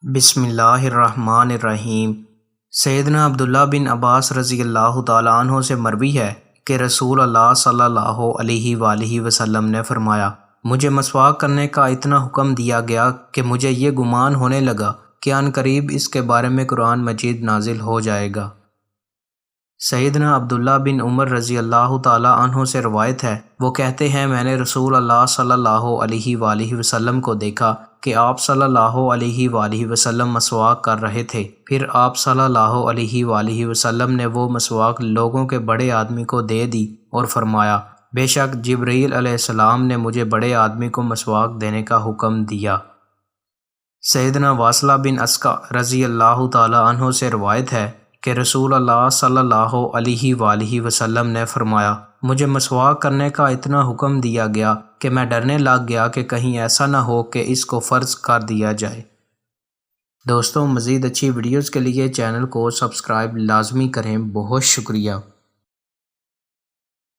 بسم اللہ الرحمن الرحیم۔ سیدنا عبداللہ بن عباس رضی اللہ تعالیٰ عنہ سے مروی ہے کہ رسول اللہ صلی اللہ علیہ وآلہ وسلم نے فرمایا، مجھے مسواک کرنے کا اتنا حکم دیا گیا کہ مجھے یہ گمان ہونے لگا کہ ان قریب اس کے بارے میں قرآن مجید نازل ہو جائے گا۔ سیدنا عبداللہ بن عمر رضی اللہ تعالیٰ عنہ سے روایت ہے، وہ کہتے ہیں میں نے رسول اللہ صلی اللہ علیہ وآلہ وسلم کو دیکھا کہ آپ صلی اللہ علیہ وآلہ وسلم مسواک کر رہے تھے، پھر آپ صلی اللہ علیہ وآلہ وسلم نے وہ مسواک لوگوں کے بڑے آدمی کو دے دی اور فرمایا، بے شک جبرائیل علیہ السلام نے مجھے بڑے آدمی کو مسواک دینے کا حکم دیا۔ سیدنا واصلہ بن اسقع رضی اللہ تعالیٰ عنہ سے روایت ہے کہ رسول اللہ صلی اللہ علیہ وآلہ وسلم نے فرمایا، مجھے مسواک کرنے کا اتنا حکم دیا گیا کہ میں ڈرنے لگ گیا کہ کہیں ایسا نہ ہو کہ اس کو فرض کر دیا جائے۔ دوستوں، مزید اچھی ویڈیوز کے لیے چینل کو سبسکرائب لازمی کریں۔ بہت شکریہ۔